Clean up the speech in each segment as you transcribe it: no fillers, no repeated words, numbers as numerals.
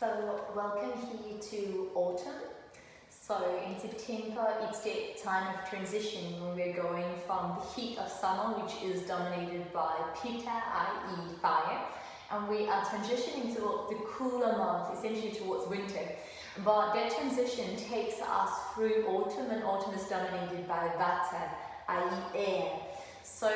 So welcome here to autumn. So in September it's the time of transition when we're going from the heat of summer, which is dominated by pitta, i.e. fire, and we are transitioning towards the cooler months, essentially towards winter. But that transition takes us through autumn, and autumn is dominated by vata, i.e. air. So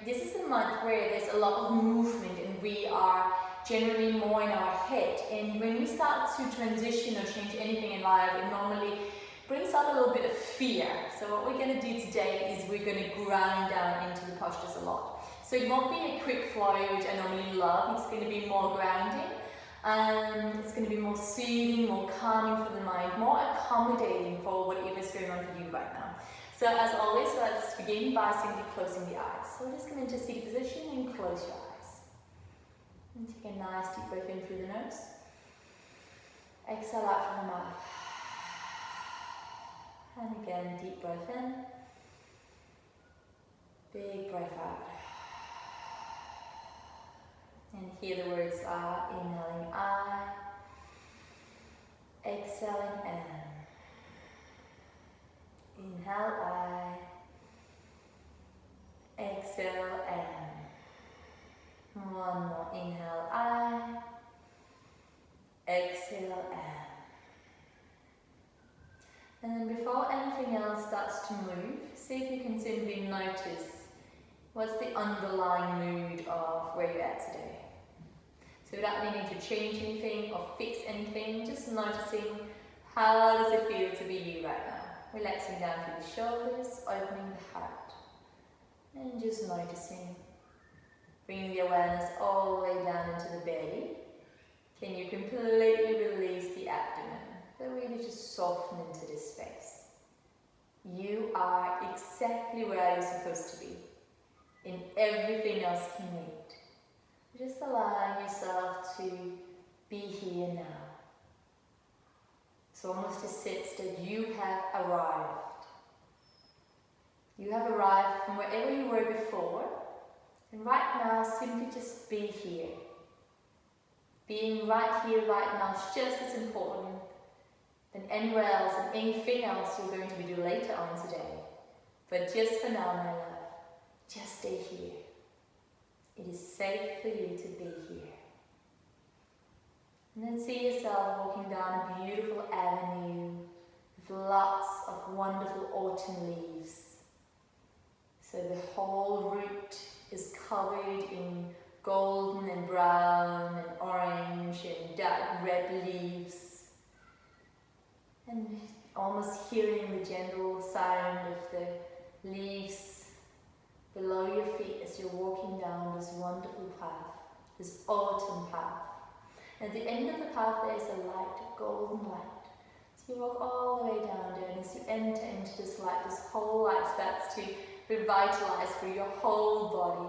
this is a month where there's a lot of movement and we are generally more in our head, and when we start to transition or change anything in life, it normally brings out a little bit of fear. So what we're going to do today is we're going to grind down into the postures a lot. So it won't be a quick flow, which I normally love. It's going to be more grounding, it's going to be more soothing, more calming for the mind, more accommodating for whatever's going on for you right now. So as always, let's begin by simply closing the eyes. So we're just going to seated position and close your eyes. And take a nice deep breath in through the nose. Exhale out from the mouth. And again, deep breath in. Big breath out. And here the words are inhaling I, exhaling N. Inhale I, exhale N. One more, inhale I, exhale N. And then before anything else starts to move, see if you can simply notice what's the underlying mood of where you're at today. So without needing to change anything or fix anything, just noticing how does it feel to be you right now. Relaxing down through the shoulders, opening the heart, and just noticing. Bringing the awareness all the way down into the belly. Can you completely release the abdomen? So really just soften into this space. You are exactly where you're supposed to be. And everything else can wait. Just allowing yourself to be here now. It's almost a sense that you have arrived. You have arrived from wherever you were before. And right now, simply just be here. Being right here, right now is just as important than anywhere else and anything else you're going to be doing later on today. But just for now, my love, just stay here. It is safe for you to be here. And then see yourself walking down a beautiful avenue with lots of wonderful autumn leaves. So the whole route is covered in golden and brown and orange and dark red leaves, and almost hearing the gentle sound of the leaves below your feet as you're walking down this wonderful path, this autumn path. At the end of the path there is a light, a golden light. So you walk all the way down there, and as you enter into this light, this whole light starts to revitalize through your whole body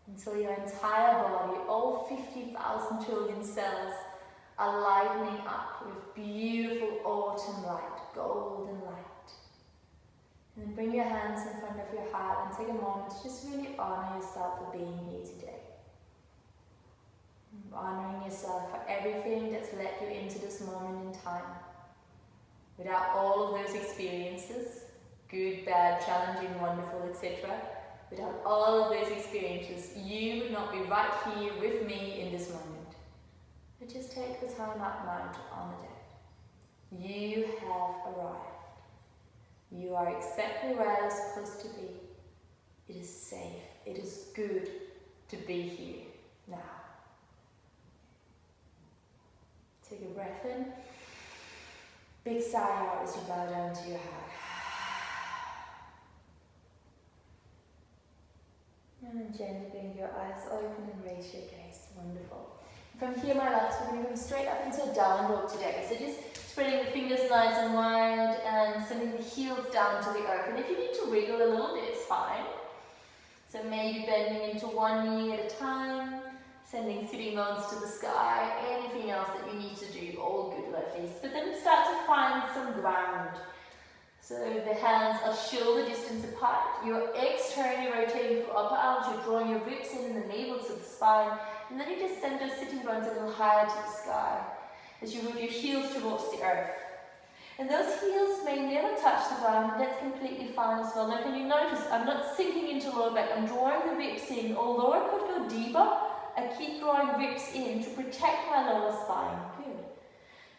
until your entire body, all 50,000 trillion cells, are lighting up with beautiful autumn light, golden light. And then bring your hands in front of your heart and take a moment to just really honor yourself for being here today. Honoring yourself for everything that's led you into this moment in time. Without all of those experiences, good, bad, challenging, wonderful, etc. Without all of those experiences, you would not be right here with me in this moment. But just take the time out now to honor that. You have arrived. You are exactly where you're supposed to be. It is safe. It is good to be here now. Take a breath in. Big sigh out as you bow down to your heart. And then gently bring your eyes open and raise your gaze. Wonderful. From here, my loves, we're going to go straight up into a down dog today. So just spreading the fingers nice and wide and sending the heels down to the earth. And if you need to wriggle a little bit, it's fine. So maybe bending into one knee at a time, sending sitting bones to the sky, anything else that you need to do, all good lovelies. But then start to find some ground. So the hands are shoulder distance apart. You're externally rotating through upper arms. You're drawing your ribs in and the navel to the spine. And then you just send those sitting bones a little higher to the sky. as you root your heels towards the earth. And those heels may never touch the ground, and that's completely fine as well. Now can you notice, I'm not sinking into lower back, I'm drawing the ribs in. Although I could go deeper, I keep drawing ribs in to protect my lower spine. Good.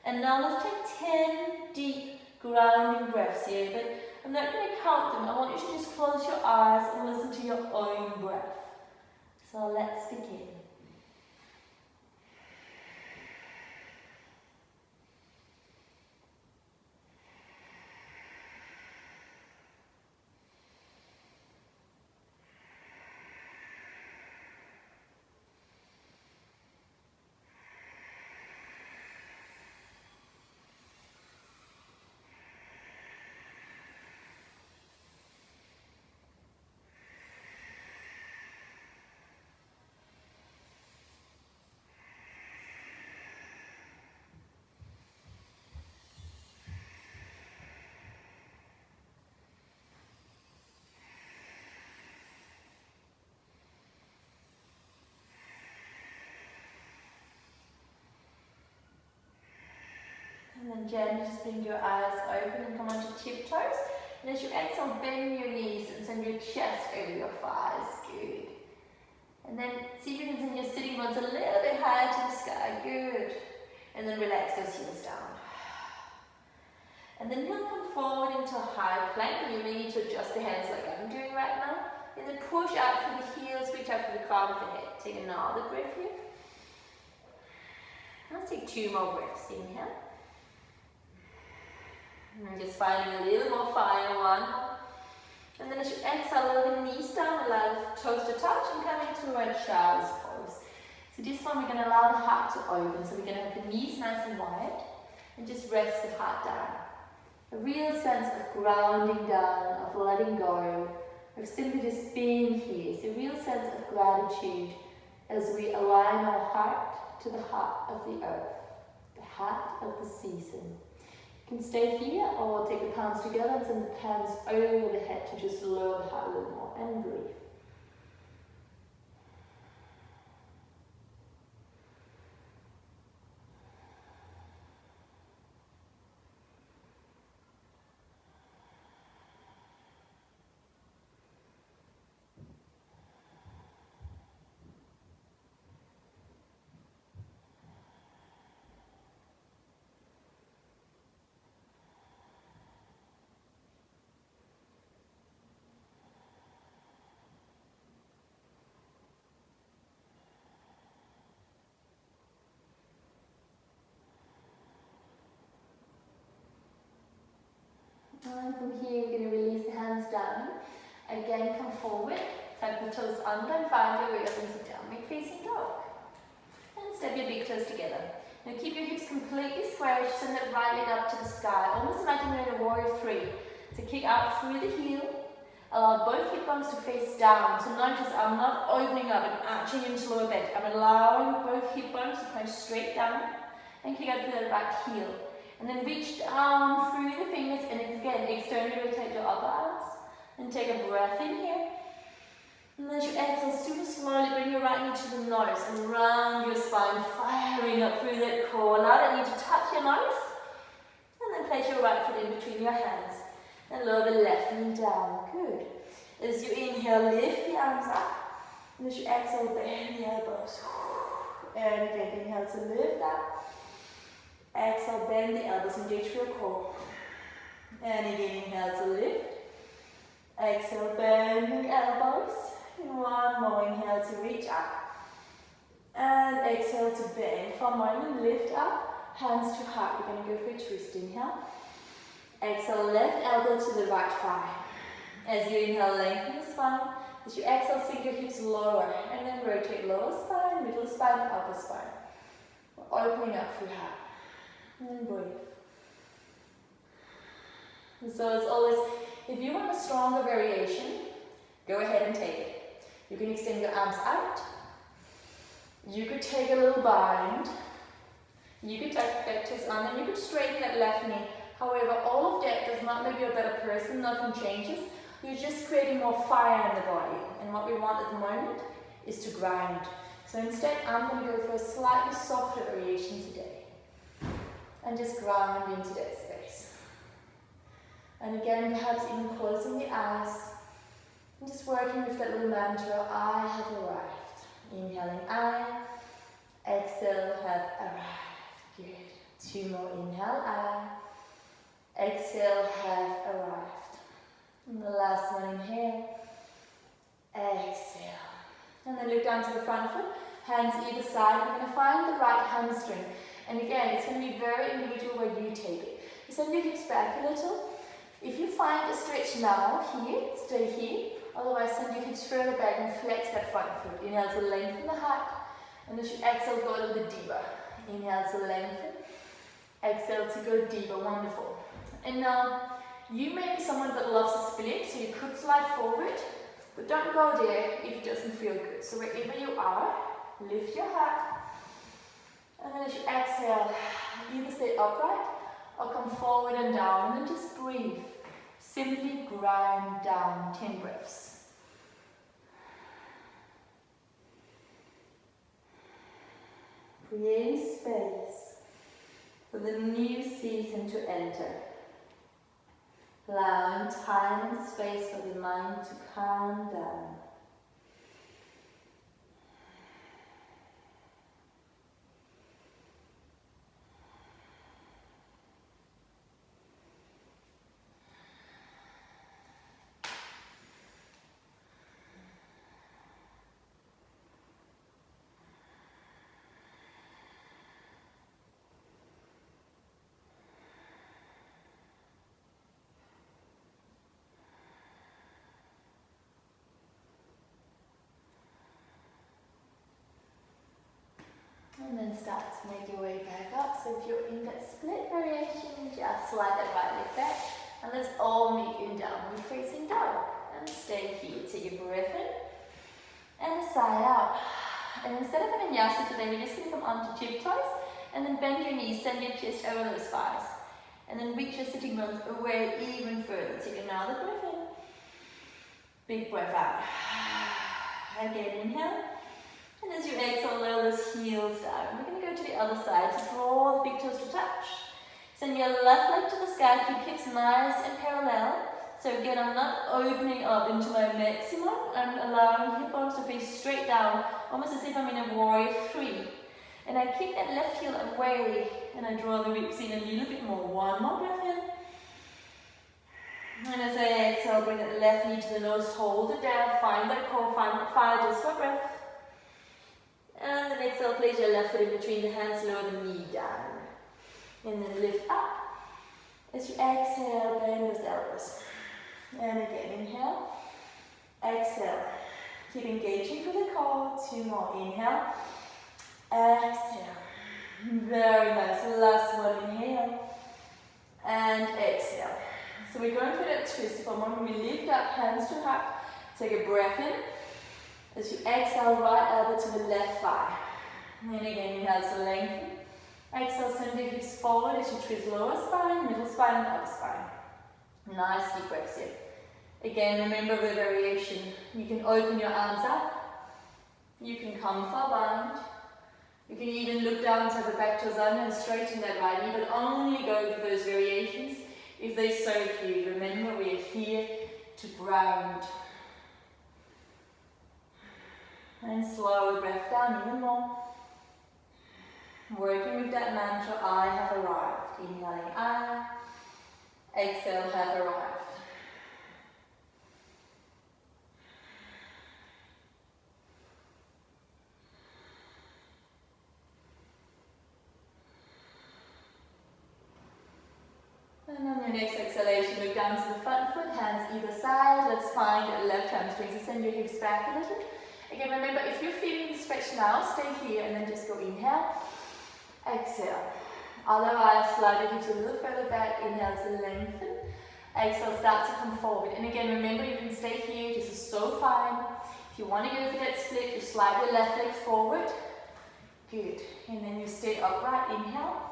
And now let's take 10 deep grounding breaths here, but I'm not going to count them. I want you to just close your eyes and listen to your own breath. So let's begin. And then gently just bring your eyes open and come onto tiptoes. And as you exhale, bend your knees and send your chest over your thighs. Good. And then see if you can send your sitting bones a little bit higher to the sky. Good. And then relax those heels down. And then you'll come forward into a high plank. You really need to adjust the hands like I'm doing right now. And then push out through the heels, reach out for the crown of the head. Take another breath here. Let's take 2 more breaths. Inhale. And just finding a little more fire, 1 more. And then as you exhale, lower the knees down, allow the toes to touch and come into a child's pose. So this one we're going to allow the heart to open. So we're going to have the knees nice and wide and just rest the heart down. A real sense of grounding down, of letting go, of simply just being here. So a real sense of gratitude as we align our heart to the heart of the earth, the heart of the season. You can stay here or take the palms together and send the hands over the head to just lower the heart a little more and breathe. And from here, we're going to release the hands down. Again, come forward, tuck the toes under and find your way up into downward facing dog. And step your big toes together. Now keep your hips completely square, send that right leg up to the sky, almost imagine you're in a warrior 3. So kick out through the heel, allow both hip bones to face down. So notice I'm not opening up and arching into lower back. I'm allowing both hip bones to point straight down and kick out through that right heel. And then reach down through the fingers and again, externally rotate your upper arms. And take a breath in here. And as you exhale, super slowly bring your right knee to the nose and round your spine, firing up through that core. Allow that knee to touch your nose. And then place your right foot in between your hands. And lower the left knee down. Good. As you inhale, lift the arms up. And as you exhale, bend the elbows. And again, inhale to lift up. Exhale, bend the elbows, engage for your core. And again, inhale to lift. Exhale, bend the elbows. And 1 more, inhale to reach up. And exhale to bend. For a moment, lift up, hands to heart. We're going to go for a twist. Inhale. Exhale, left elbow to the right thigh. As you inhale, lengthen the spine. As you exhale, sink your hips lower. And then rotate lower spine, middle spine, upper spine. We're opening up through heart. And breathe. And so as always, if you want a stronger variation, go ahead and take it. You can extend your arms out. You could take a little bind. You could tuck back toes under, and you could straighten that left knee. However, all of that does not make you a better person, nothing changes. You're just creating more fire in the body. And what we want at the moment is to grind. So instead, I'm going to go for a slightly softer variation today. and just ground into that space. And again, perhaps even closing the eyes and just working with that little mantra, I have arrived. Inhaling I, exhale, have arrived. Good. 2 more. Inhale I, exhale, have arrived. And the last one, inhale, exhale. And then look down to the front foot, hands either side. We're going to find the right hamstring. And again, it's going to be very individual where you take it. You send your hips back a little. If you find a stretch now, here, stay here. Otherwise, send your hips further back and flex that front foot. Inhale to lengthen the heart. And as you exhale, go a little bit deeper. Inhale to lengthen. Exhale to go deeper. Wonderful. And now, you may be someone that loves to split, so you could slide forward. But don't go there if it doesn't feel good. So wherever you are, lift your heart. And then as you exhale, either stay upright or come forward and down. And then just breathe. Simply grind down 10 breaths. Create space for the new season to enter. Allowing time and space for the mind to calm down. And then start to make your way back up. So if you're in that split variation, just slide that right leg back. And let's all meet in downward facing dog. And stay here. Take a breath in. And a sigh out. And instead of a vinyasa today, we're just going to come onto tiptoes. And then bend your knees, send your chest over those thighs. And then reach your sitting bones away even further. Take another breath in. Big breath out. Again, inhale. And as you exhale, lower those heels down. We're going to go to the other side. So draw the big toes to touch. Send your left leg to the sky. Keep hips nice and parallel. So again, I'm not opening up into my maximum. I'm allowing hip bones to face straight down, almost as if I'm in a warrior 3. And I keep that left heel away. And I draw the ribs in a little bit more. One more breath in. And as I exhale, bring that left knee to the nose. Hold it down. Find that core. Find that fire just for breath. And then exhale, place your left foot in between the hands, lower the knee down. And then lift up. As you exhale, bend those elbows. And again, inhale. Exhale. Keep engaging for the core. 2 more. Inhale. Exhale. Very nice. Last one. Inhale. And exhale. So we're going for that twist. For a moment, we lift up, hands to heart. Take a breath in. As you exhale, right elbow to the left thigh. And again, inhale to lengthen. Exhale, send the hips forward as you twist lower spine, middle spine, and upper spine. Nice deep breaths here. Again, remember the variation. You can open your arms up. You can come for a bind. You can even look down to the back toes under and straighten that right knee, but only go for those variations if they serve you. Remember, we are here to ground. And slow the breath down even more. Working with that mantra, I have arrived. Inhaling I, exhale, have arrived. And on your next exhalation, look down to the front foot, hands either side. Let's find a left hamstring. So send your hips back a little. Again, remember, if you're feeling the stretch now, stay here and then just go inhale, exhale. Otherwise, slide your hips a little further back, inhale to lengthen. Exhale, start to come forward. And again, remember, you can stay here, this is so fine. If you want to go for that split, you slide your left leg forward. Good. And then you stay upright, inhale.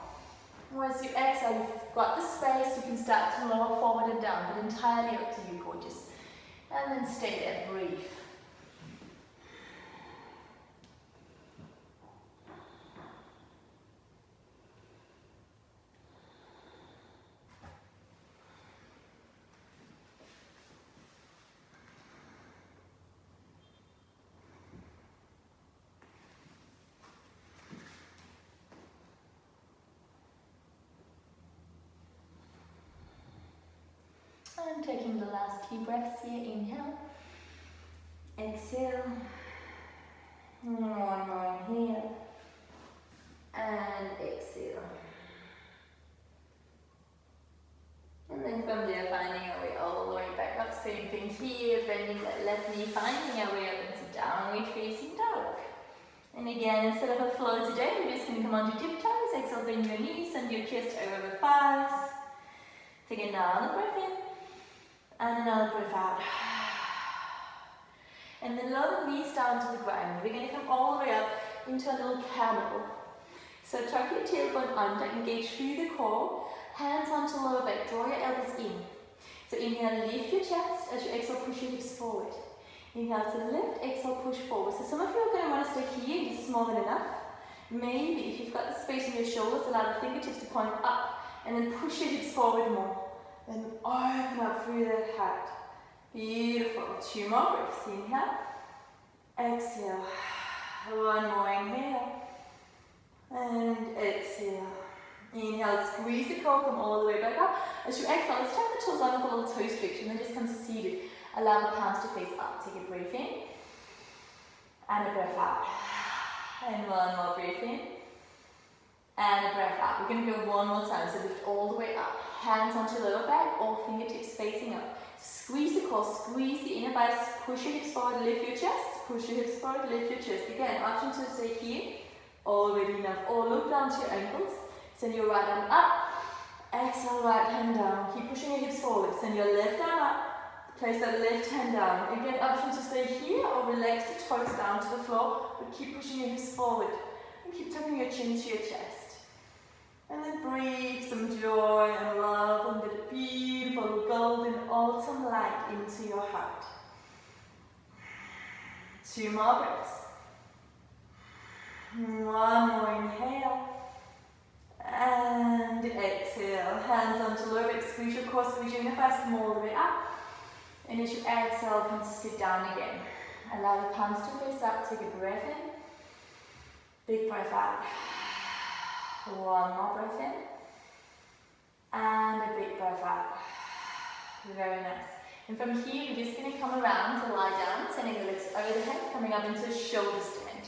Once you exhale, you've got the space, you can start to lower forward and down, but entirely up to you, gorgeous. And then stay there, breathe. last few breaths here. Inhale. Exhale. One more inhale. And exhale. And then from there, finding our way all the way back up. Same thing here, bending that left knee, finding our way up into downward facing dog. And again, instead of a flow today, we're just going to come onto tiptoes. Exhale, bend your knees, send your chest over the thighs. Take another breath in, and another breath out. And then lower the knees down to the ground. We're going to come all the way up into a little camel. So tuck your tailbone under, engage through the core, hands onto lower back, draw your elbows in. So inhale, lift your chest. As you exhale, push your hips forward. Inhale to lift, exhale, push forward. So some of you are going to want to stay here. This is more than enough. Maybe if you've got the space in your shoulders, allow the fingertips to point up and then push your hips forward more. Then open up through the heart. Beautiful. 2 more breaths. Inhale. Exhale. 1 more inhale. And exhale. Inhale, squeeze the core, come all the way back up. As you exhale, let's turn the toes on with a little toe stretch and then just come to seated. Allow the palms to face up. Take a breath in. And a breath out. And 1 more breath in. And a breath out. We're going to go 1 more time. So lift all the way up. Hands onto lower back, all fingertips facing up. Squeeze the core, squeeze the inner thighs, push your hips forward, lift your chest, push your hips forward, lift your chest. Again, option to stay here, already enough. Or look down to your ankles, send your right arm up, exhale, right hand down. Keep pushing your hips forward, send your left arm up, place that left hand down. Again, option to stay here or relax the toes down to the floor, but keep pushing your hips forward. And keep tucking your chin to your chest. And then breathe some joy and love and the beautiful golden autumn light into your heart. 2 more breaths. 1 more inhale. And exhale. Hands onto lower back, squeeze your core, squeeze your inner thighs, come all the way up. And as you exhale, come to sit down again. Allow the palms to face up, take a breath in. Big breath out. 1 more breath in. And a big breath out. Very nice. And from here, we're just going to come around to lie down, sending the legs over the head, coming up into a shoulder stand.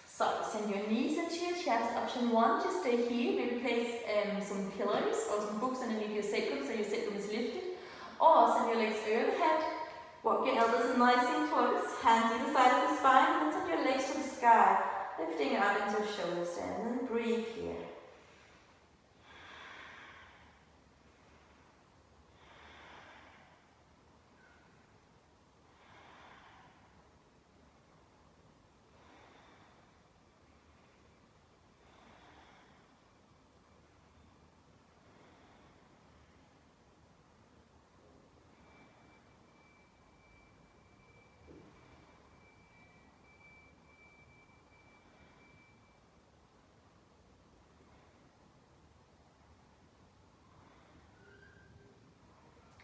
So, send your knees into your chest. Option 1, just stay here. Maybe place some pillows or some books underneath your sacrum so your sacrum is lifted. Or send your legs over the head. Walk your elbows nice and close. Hands either side of the spine. And send your legs to the sky. Lifting up into a shoulder stand. And then breathe here.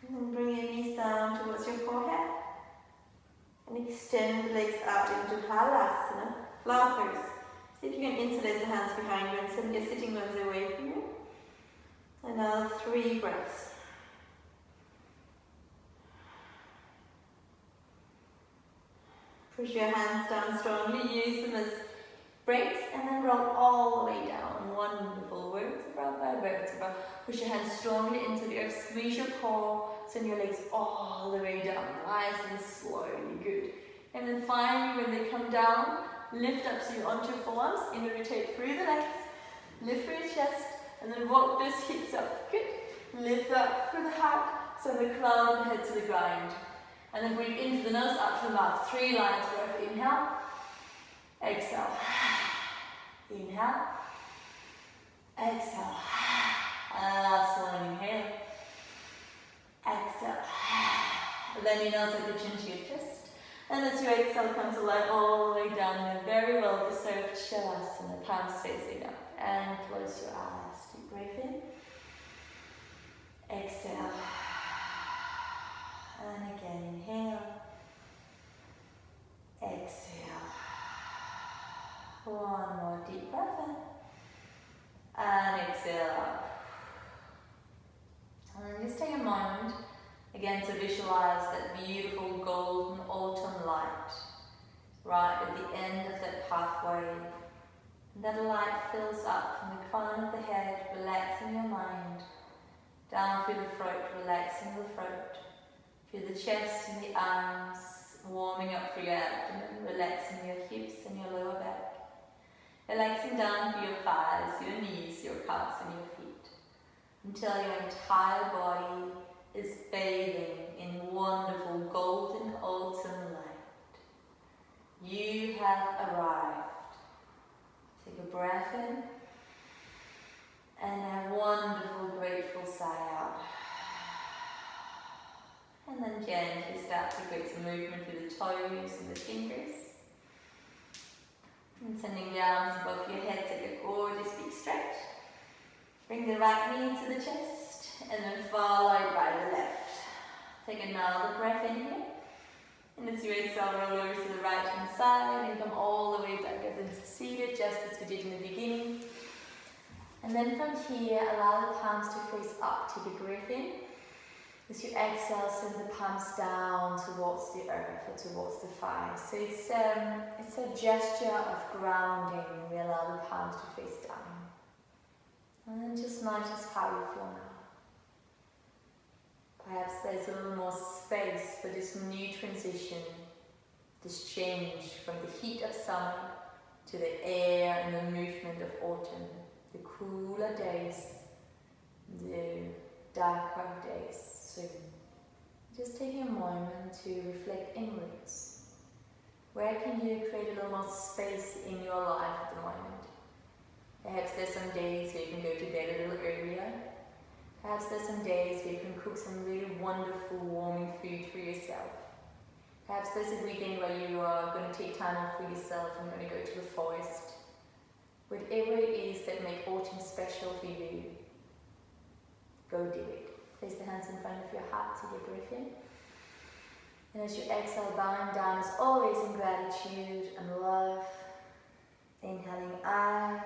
And then bring your knees down towards your forehead. And extend the legs out into Halasana, flower pose. See if you can interlace the hands behind you and send your sitting bones away from you. Another 3 breaths. Push your hands down strongly, use them as brakes, and then roll all the way down. Wonderful. Vertebra by vertebra. Push your hands strongly into the earth, squeeze your core, send your legs all the way down, nice and slowly, good. And then finally, when they come down, lift up so you're onto your forearms, inner rotate through the legs, lift through your chest, and then walk those hips up, good. Lift up through the heart, send the crown of the head to the ground. And then breathe into the nose, out through the mouth. 3 lines breath. Inhale, exhale. Inhale, exhale. Last one, inhale, exhale. Then you now take the chin to your chest. And as you exhale, come to lie all the way down in a very well deserved Shavasana, palms facing up. And close your eyes. Deep breath in. Exhale. And again, inhale. Exhale. 1 more deep breath in. And exhale out. And then just take a moment Again, to visualize that beautiful golden autumn light right at the end of that pathway. And that light fills up from the crown of the head, relaxing your mind, down through the throat, relaxing the throat, through the chest and the arms, warming up through your abdomen, relaxing your hips and your lower back, relaxing down through your thighs, your knees, your calves and your feet, until your entire body is bathing in wonderful golden autumn light. You have arrived. Take a breath in and a wonderful, grateful sigh out. And then gently start to create some movement through the toes and the fingers. And sending the arms above your head, take a gorgeous big stretch. Bring the right knee to the chest and then followed by the left. Take another breath in here. And as you exhale, roll over to the right hand side and come all the way back up into seated, just as we did in the beginning. And then from here, allow the palms to face up. Take a breath in. As you exhale, send the palms down towards the earth or towards the thighs. So it's a gesture of grounding. We allow the palms to face down. And then just notice how you feel now. Perhaps there's a little more space for this new transition, this change from the heat of summer to the air and the movement of autumn, the cooler days, the darker days. So just taking a moment to reflect inwards. Where can you create a little more space in your life at the moment? Perhaps there's some days where you can go to bed a little earlier. Perhaps there's some days where you can cook some really wonderful, warming food for yourself. Perhaps there's a weekend where you are going to take time off for yourself and going to go to the forest. Whatever it is that makes autumn special for you, go do it. Place the hands in front of your heart, take a breath in. And as you exhale, bowing down as always in gratitude and love. Inhaling I,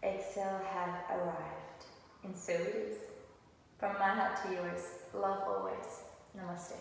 exhale, have arrived. And so it is. From my heart to yours, love always. Namaste.